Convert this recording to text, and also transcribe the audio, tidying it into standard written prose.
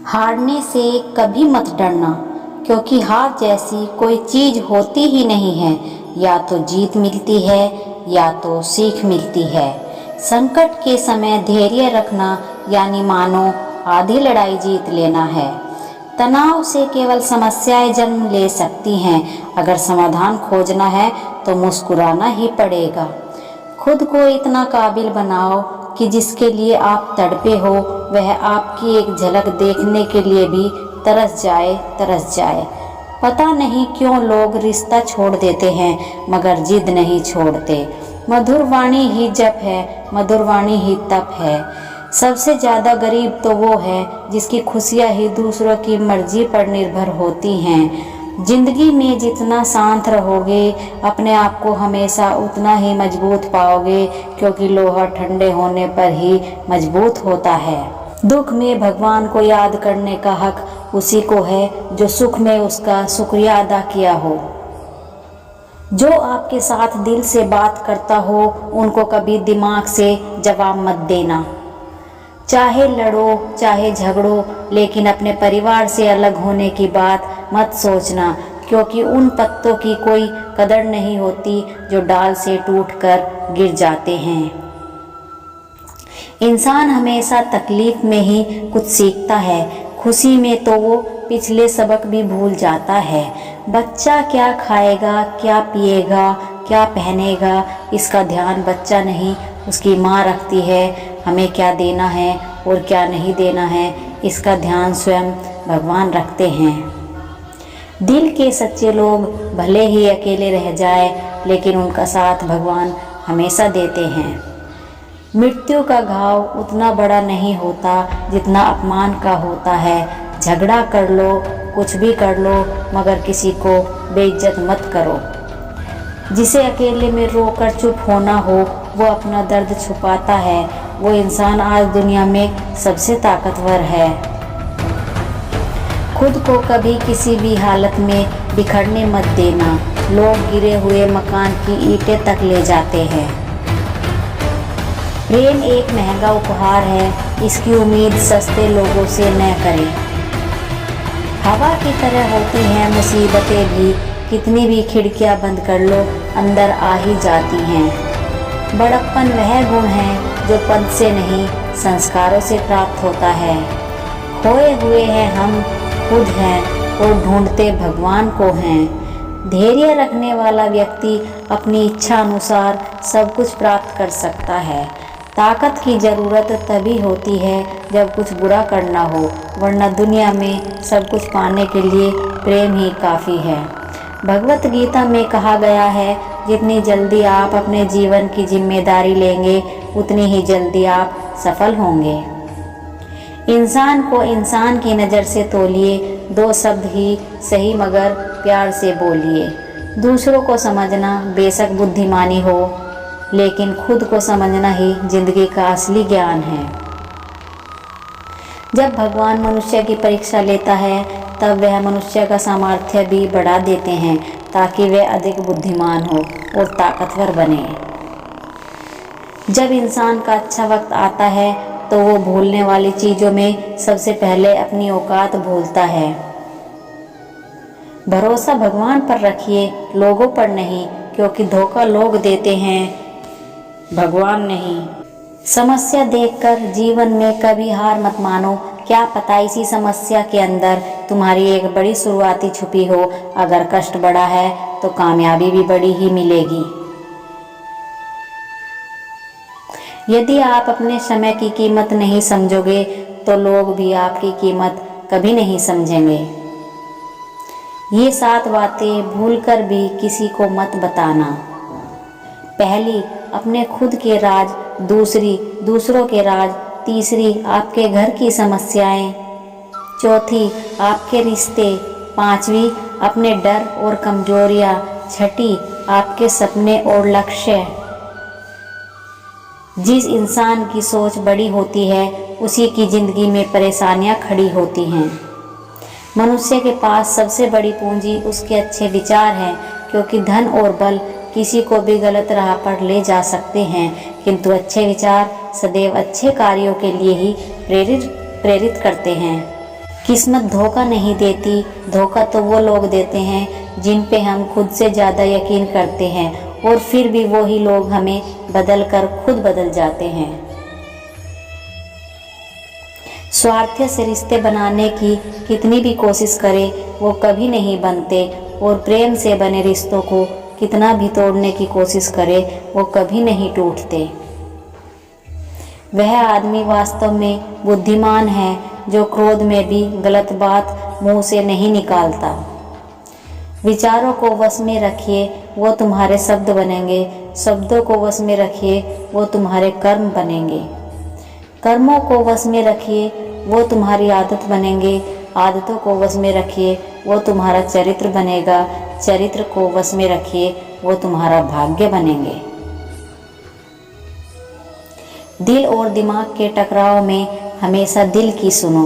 हारने से कभी मत डरना, क्योंकि हार जैसी कोई चीज़ होती ही नहीं है। या तो जीत मिलती है या तो सीख मिलती है। संकट के समय धैर्य रखना यानी मानो आधी लड़ाई जीत लेना है। तनाव से केवल समस्याएं जन्म ले सकती हैं। अगर समाधान खोजना है तो मुस्कुराना ही पड़ेगा। खुद को इतना काबिल बनाओ कि जिसके लिए आप तड़पे हो वह आपकी एक झलक देखने के लिए भी तरस जाए। पता नहीं क्यों लोग रिश्ता छोड़ देते हैं मगर जिद नहीं छोड़ते। मधुर वाणी ही जप है, मधुर वाणी ही तप है। सबसे ज़्यादा गरीब तो वो है जिसकी खुशियाँ ही दूसरों की मर्जी पर निर्भर होती हैं। जिंदगी में जितना शांत रहोगे अपने आप को हमेशा उतना ही मजबूत पाओगे, क्योंकि लोहा ठंडे होने पर ही मजबूत होता है। दुख में भगवान को याद करने का हक उसी को है जो सुख में उसका शुक्रिया अदा किया हो। जो आपके साथ दिल से बात करता हो उनको कभी दिमाग से जवाब मत देना। चाहे लड़ो चाहे झगड़ो, लेकिन अपने परिवार से अलग होने की बात मत सोचना, क्योंकि उन पत्तों की कोई कदर नहीं होती जो डाल से टूटकर गिर जाते हैं। इंसान हमेशा तकलीफ में ही कुछ सीखता है, खुशी में तो वो पिछले सबक भी भूल जाता है। बच्चा क्या खाएगा, क्या पिएगा, क्या पहनेगा, इसका ध्यान बच्चा नहीं उसकी माँ रखती है। हमें क्या देना है और क्या नहीं देना है, इसका ध्यान स्वयं भगवान रखते हैं। दिल के सच्चे लोग भले ही अकेले रह जाए, लेकिन उनका साथ भगवान हमेशा देते हैं। मृत्यु का घाव उतना बड़ा नहीं होता जितना अपमान का होता है। झगड़ा कर लो, कुछ भी कर लो, मगर किसी को बेइज्जत मत करो। जिसे अकेले में रोकर चुप होना हो वो अपना दर्द छुपाता है। वो इंसान आज दुनिया में सबसे ताकतवर है। खुद को कभी किसी भी हालत में बिखरने मत देना। लोग गिरे हुए मकान की ईंटें तक ले जाते हैं। प्रेम एक महंगा उपहार है, इसकी उम्मीद सस्ते लोगों से न करें। हवा की तरह होती हैं मुसीबतें भी, कितनी भी खिड़कियां बंद कर लो अंदर आ ही जाती हैं। बड़प्पन वह गुण है जो पद से नहीं संस्कारों से प्राप्त होता है। खोए हुए हैं हम खुद हैं और ढूंढते भगवान को हैं। धैर्य रखने वाला व्यक्ति अपनी इच्छा अनुसार सब कुछ प्राप्त कर सकता है। ताकत की ज़रूरत तभी होती है जब कुछ बुरा करना हो, वरना दुनिया में सब कुछ पाने के लिए प्रेम ही काफ़ी है। भगवत गीता में कहा गया है, जितनी जल्दी आप अपने जीवन की जिम्मेदारी लेंगे उतनी ही जल्दी आप सफल होंगे। इंसान को इंसान की नज़र से तोलिए, दो शब्द ही सही मगर प्यार से बोलिए। दूसरों को समझना बेशक बुद्धिमानी हो, लेकिन खुद को समझना ही जिंदगी का असली ज्ञान है। जब भगवान मनुष्य की परीक्षा लेता है तब वह मनुष्य का सामर्थ्य भी बढ़ा देते हैं, ताकि वह अधिक बुद्धिमान हो और ताकतवर बने। जब इंसान का अच्छा वक्त आता है तो वो भूलने वाली चीज़ों में सबसे पहले अपनी औकात भूलता है। भरोसा भगवान पर रखिए, लोगों पर नहीं, क्योंकि धोखा लोग देते हैं, भगवान नहीं। समस्या देखकर जीवन में कभी हार मत मानो। क्या पता इसी समस्या के अंदर तुम्हारी एक बड़ी शुरुआती छुपी हो। अगर कष्ट बड़ा है तो कामयाबी भी बड़ी ही मिलेगी। यदि आप अपने समय की कीमत नहीं समझोगे तो लोग भी आपकी कीमत कभी नहीं समझेंगे। ये 7 बातें भूलकर भी किसी को मत बताना। पहली, अपने खुद के राज। दूसरी, दूसरों के राज। तीसरी, आपके घर की समस्याएं। चौथी, आपके रिश्ते। पांचवी, अपने डर और कमजोरियां। छठी, आपके सपने और लक्ष्य। जिस इंसान की सोच बड़ी होती है उसी की जिंदगी में परेशानियां खड़ी होती हैं। मनुष्य के पास सबसे बड़ी पूंजी उसके अच्छे विचार हैं, क्योंकि धन और बल किसी को भी गलत राह पर ले जा सकते हैं, किंतु अच्छे विचार सदैव अच्छे कार्यों के लिए ही प्रेरित करते हैं। किस्मत धोखा नहीं देती, धोखा तो वो लोग देते हैं जिन पे हम खुद से ज़्यादा यकीन करते हैं और फिर भी वही लोग हमें बदल कर खुद बदल जाते हैं। स्वार्थ से रिश्ते बनाने की कितनी भी कोशिश करें वो कभी नहीं बनते, और प्रेम से बने रिश्तों को कितना भी तोड़ने की कोशिश करे वो कभी नहीं टूटते। वह आदमी वास्तव में बुद्धिमान है जो क्रोध में भी गलत बात मुंह से नहीं निकालता। विचारों को वश में रखिए, वो तुम्हारे शब्द बनेंगे। शब्दों को वश में रखिए, वो तुम्हारे कर्म बनेंगे। कर्मों को वश में रखिए, वो तुम्हारी आदत बनेंगे। आदतों को वश में रखिए, वो तुम्हारा चरित्र बनेगा। चरित्र को वश में रखिए, वो तुम्हारा भाग्य बनेंगे। दिल और दिमाग के टकराव में हमेशा दिल की सुनो।